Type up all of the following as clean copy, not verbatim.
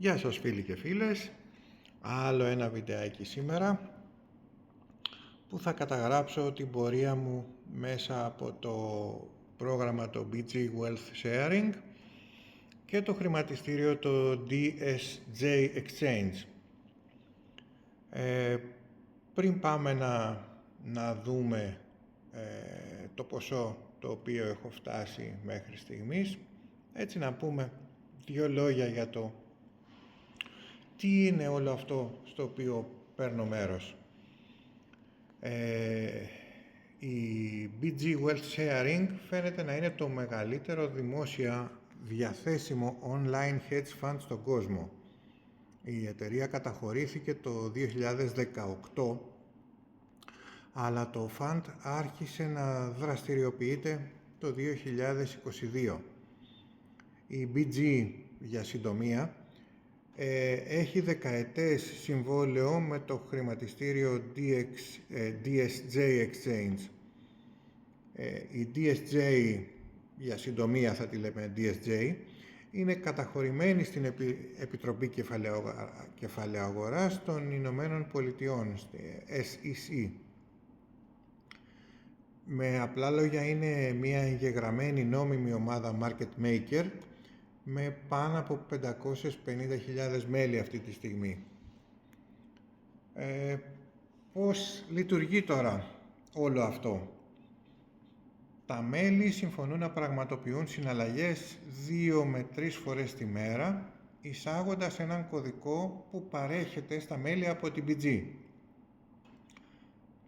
Γεια σας φίλοι και φίλες, άλλο ένα βιντεάκι σήμερα που θα καταγράψω την πορεία μου μέσα από το πρόγραμμα το BG Wealth Sharing και το χρηματιστήριο το DSJ Exchange. Πριν πάμε να δούμε το ποσό το οποίο έχω φτάσει μέχρι στιγμής, έτσι να πούμε δύο λόγια για το τι είναι όλο αυτό στο οποίο παίρνω μέρος. Η BG Wealth Sharing φαίνεται να είναι το μεγαλύτερο δημόσια διαθέσιμο online hedge fund στον κόσμο. Η εταιρεία καταχωρήθηκε το 2018, αλλά το fund άρχισε να δραστηριοποιείται το 2022. Η BG, για συντομία, έχει δεκαετές συμβόλαιο με το χρηματιστήριο DSJ Exchange. Η DSJ, για συντομία θα τη λέμε DSJ, είναι καταχωρημένη στην Επιτροπή Κεφαλαίου Αγοράς των Ηνωμένων Πολιτειών, SEC. Με απλά λόγια είναι μια εγγεγραμμένη νόμιμη ομάδα market maker με πάνω από 550.000 μέλη αυτή τη στιγμή. Πώς λειτουργεί τώρα όλο αυτό? Τα μέλη συμφωνούν να πραγματοποιούν συναλλαγές 2 με 3 φορές τη μέρα, εισάγοντας έναν κωδικό που παρέχεται στα μέλη από την BG.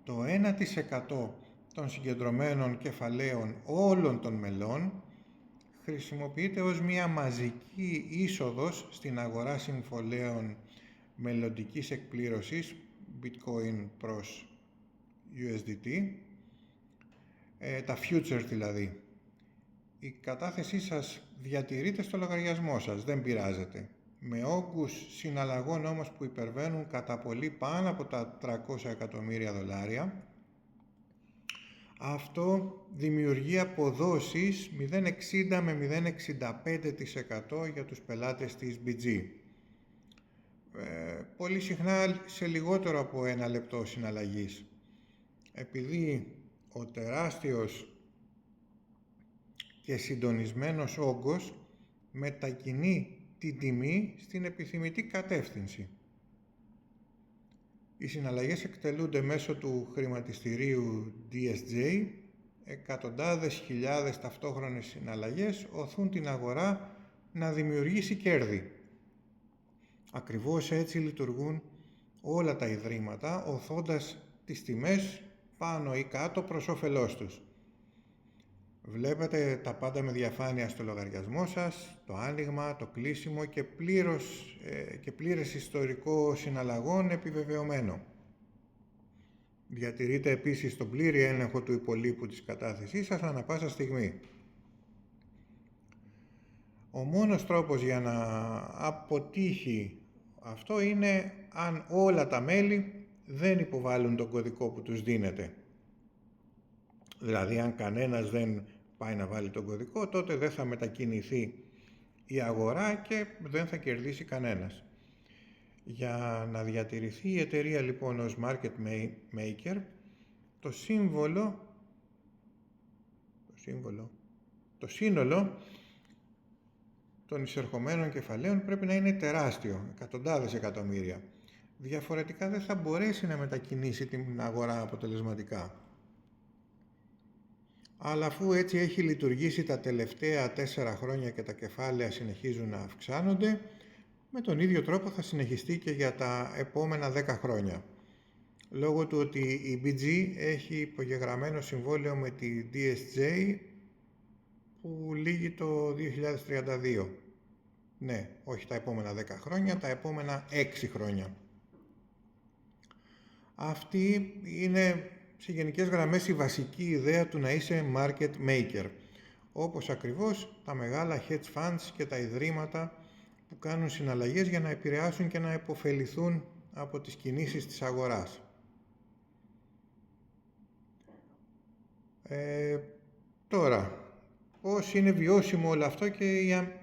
Το 1% των συγκεντρωμένων κεφαλαίων όλων των μελών χρησιμοποιείται ως μια μαζική είσοδος στην αγορά συμφωλαίων μελλοντικής εκπλήρωσης, bitcoin προς USDT, τα futures δηλαδή. Η κατάθεσή σας διατηρείται στο λογαριασμό σας, δεν πειράζεται. Με όγκους συναλλαγών όμως που υπερβαίνουν κατά πολύ πάνω από τα 300 εκατομμύρια δολάρια, αυτό δημιουργεί αποδόσεις 0,60 με 0,65% για τους πελάτες της BG. Πολύ συχνά σε λιγότερο από 1 λεπτό συναλλαγής. Επειδή ο τεράστιος και συντονισμένος όγκος μετακινεί την τιμή στην επιθυμητή κατεύθυνση. Οι συναλλαγές εκτελούνται μέσω του χρηματιστηρίου DSJ. Εκατοντάδες χιλιάδες ταυτόχρονες συναλλαγές οθούν την αγορά να δημιουργήσει κέρδη. Ακριβώς έτσι λειτουργούν όλα τα ιδρύματα, οθώντας τις τιμές πάνω ή κάτω προς όφελός τους. Βλέπετε τα πάντα με διαφάνεια στο λογαριασμό σας, το άνοιγμα, το κλείσιμο και πλήρες ιστορικό συναλλαγών επιβεβαιωμένο. Διατηρείτε επίσης τον πλήρη έλεγχο του υπολείπου της κατάθεσής σας ανά πάσα στιγμή. Ο μόνος τρόπος για να αποτύχει αυτό είναι αν όλα τα μέλη δεν υποβάλουν τον κωδικό που τους δίνεται. Δηλαδή, αν κανένας δεν πάει να βάλει τον κωδικό, τότε δεν θα μετακινηθεί η αγορά και δεν θα κερδίσει κανένας. Για να διατηρηθεί η εταιρεία λοιπόν ως market maker, το σύνολο των εισερχομένων κεφαλαίων πρέπει να είναι τεράστιο, εκατοντάδες εκατομμύρια. Διαφορετικά δεν θα μπορέσει να μετακινήσει την αγορά αποτελεσματικά. Αλλά αφού έτσι έχει λειτουργήσει τα τελευταία 4 χρόνια και τα κεφάλαια συνεχίζουν να αυξάνονται, με τον ίδιο τρόπο θα συνεχιστεί και για τα επόμενα 10 χρόνια. Λόγω του ότι η BG έχει υπογεγραμμένο συμβόλαιο με τη DSJ που λήγει το 2032. Ναι, όχι τα επόμενα 10 χρόνια, τα επόμενα 6 χρόνια. Αυτή είναι σε γενικές γραμμές η βασική ιδέα του να είσαι market maker. Όπως ακριβώς τα μεγάλα hedge funds και τα ιδρύματα που κάνουν συναλλαγές για να επηρεάσουν και να επωφεληθούν από τις κινήσεις της αγοράς. Τώρα, πώς είναι βιώσιμο όλο αυτό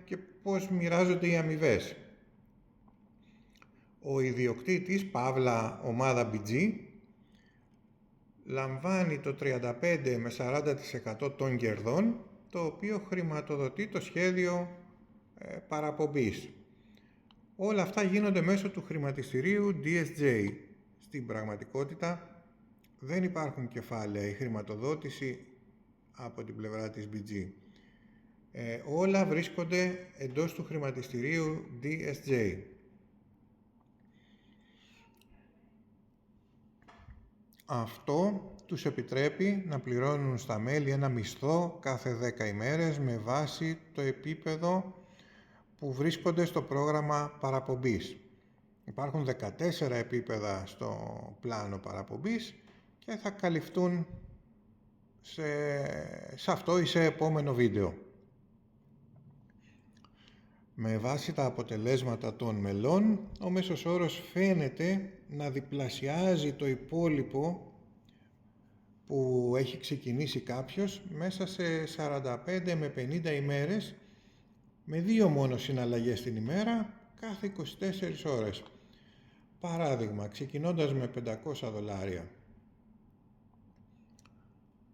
και πώς μοιράζονται οι αμοιβές? ο ιδιοκτήτης, παύλα ομάδα BG, λαμβάνει το 35 με 40% των κερδών, το οποίο χρηματοδοτεί το σχέδιο παραπομπής. Όλα αυτά γίνονται μέσω του χρηματιστηρίου DSJ. Στην πραγματικότητα δεν υπάρχουν κεφάλαια ή χρηματοδότηση από την πλευρά της BG. Όλα βρίσκονται εντός του χρηματιστηρίου DSJ. Αυτό τους επιτρέπει να πληρώνουν στα μέλη ένα μισθό κάθε 10 ημέρες με βάση το επίπεδο που βρίσκονται στο πρόγραμμα παραπομπής. Υπάρχουν 14 επίπεδα στο πλάνο παραπομπής και θα καλυφθούν σε αυτό ή σε επόμενο βίντεο. Με βάση τα αποτελέσματα των μελών, ο μέσος όρος φαίνεται να διπλασιάζει το υπόλοιπο που έχει ξεκινήσει κάποιος μέσα σε 45 με 50 ημέρες, με 2 μόνο συναλλαγές την ημέρα κάθε 24 ώρες. Παράδειγμα, ξεκινώντας με $500.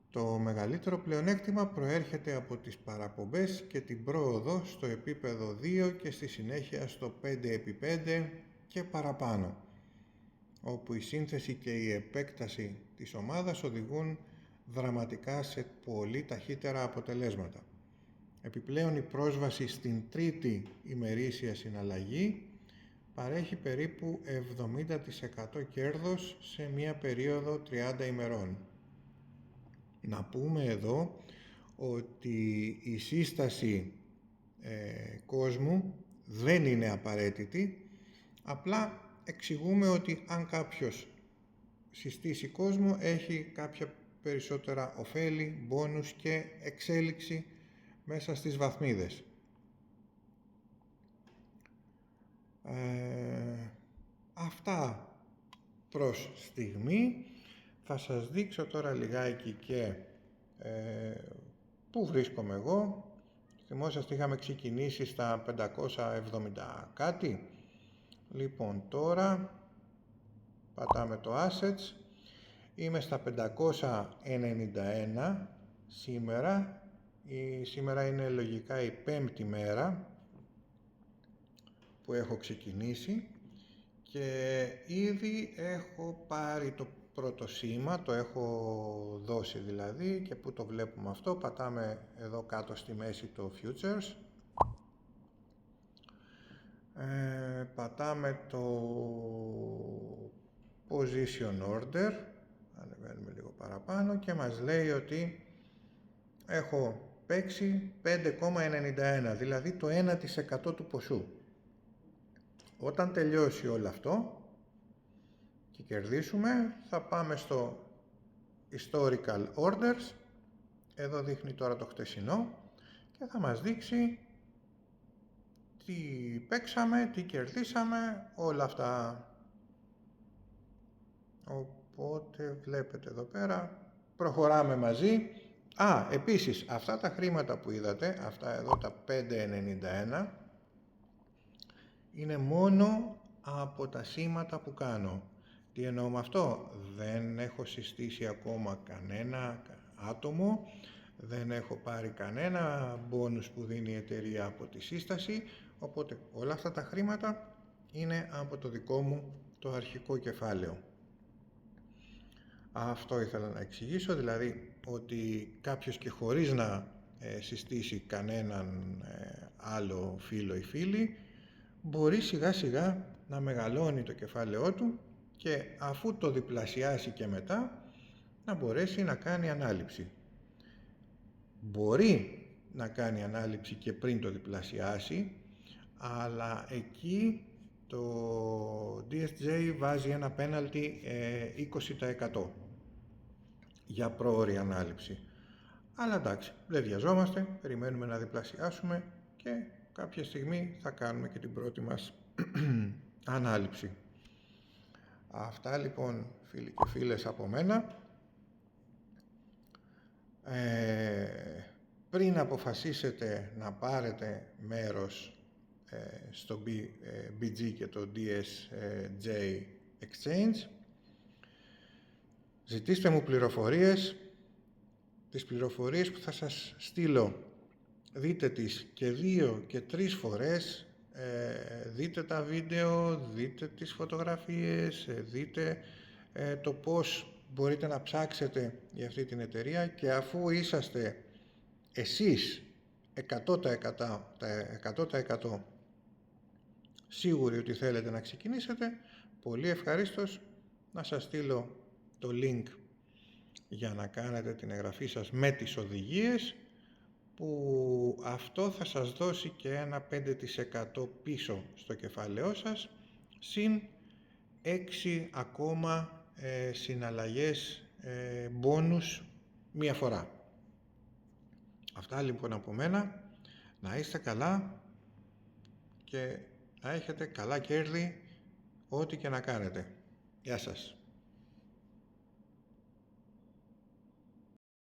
Το μεγαλύτερο πλεονέκτημα προέρχεται από τις παραπομπές και την πρόοδο στο επίπεδο 2 και στη συνέχεια στο 5x5 και παραπάνω, όπου η σύνθεση και η επέκταση της ομάδας οδηγούν δραματικά σε πολύ ταχύτερα αποτελέσματα. Επιπλέον, η πρόσβαση στην τρίτη ημερήσια συναλλαγή παρέχει περίπου 70% κέρδος σε μία περίοδο 30 ημερών. Να πούμε εδώ ότι η σύσταση κόσμου δεν είναι απαραίτητη, απλά εξηγούμε ότι αν κάποιος συστήσει κόσμο έχει κάποια περισσότερα ωφέλη, μπόνους και εξέλιξη μέσα στις βαθμίδες. Αυτά προς στιγμή. Θα σας δείξω τώρα λιγάκι και πού βρίσκομαι εγώ. Θυμόσαστε είχαμε ξεκινήσει στα 570 κάτι. Λοιπόν, τώρα πατάμε το Assets. Είμαι στα 591 σήμερα. Σήμερα είναι λογικά η 5η μέρα που έχω ξεκινήσει και ήδη έχω πάρει το πρώτο σήμα, το έχω δώσει δηλαδή, και που το βλέπουμε αυτό, πατάμε εδώ κάτω στη μέση το Futures, πατάμε το Position Order, ανεβαίνουμε λίγο παραπάνω και μας λέει ότι έχω παίξει 5,91, δηλαδή το 1% του ποσού. Όταν τελειώσει όλο αυτό και κερδίσουμε, θα πάμε στο Historical Orders, εδώ δείχνει τώρα το χτεσινό και θα μας δείξει τι παίξαμε, τι κερδίσαμε, όλα αυτά. Οπότε βλέπετε εδώ πέρα, προχωράμε μαζί. Επίσης, αυτά τα χρήματα που είδατε, αυτά εδώ τα 5,91, είναι μόνο από τα σήματα που κάνω. Τι εννοώ με αυτό? Δεν έχω συστήσει ακόμα κανένα άτομο, δεν έχω πάρει κανένα μπόνους που δίνει η εταιρεία από τη σύσταση, οπότε όλα αυτά τα χρήματα είναι από το δικό μου το αρχικό κεφάλαιο. Αυτό ήθελα να εξηγήσω, δηλαδή ότι κάποιος και χωρίς να συστήσει κανέναν άλλο φίλο ή φίλη, μπορεί σιγά σιγά να μεγαλώνει το κεφάλαιό του και αφού το διπλασιάσει και μετά να μπορέσει να κάνει ανάληψη. Μπορεί να κάνει ανάληψη και πριν το διπλασιάσει, αλλά εκεί το DSJ βάζει ένα πέναλτι 20% για πρόωρη ανάληψη. Αλλά εντάξει, δεν βιαζόμαστε, περιμένουμε να διπλασιάσουμε και κάποια στιγμή θα κάνουμε και την πρώτη μας ανάληψη. Αυτά λοιπόν, φίλοι και φίλες, από μένα. Πριν αποφασίσετε να πάρετε μέρος στο BG και το DSJ Exchange. Ζητήστε μου πληροφορίες. Τις πληροφορίες που θα σας στείλω, δείτε τις και 2 και 3 φορές, δείτε τα βίντεο, δείτε τις φωτογραφίες, δείτε το πώς μπορείτε να ψάξετε για αυτή την εταιρεία, και αφού είσαστε εσείς 100% σίγουροι ότι θέλετε να ξεκινήσετε, πολύ ευχαρίστως να σας στείλω το link για να κάνετε την εγγραφή σας με τις οδηγίες, που αυτό θα σας δώσει και ένα 5% πίσω στο κεφάλαιό σας, συν 6 ακόμα συναλλαγές μπόνους μία φορά. Αυτά λοιπόν από μένα. Να είστε καλά και να έχετε καλά κέρδη ό,τι και να κάνετε. Γεια σας.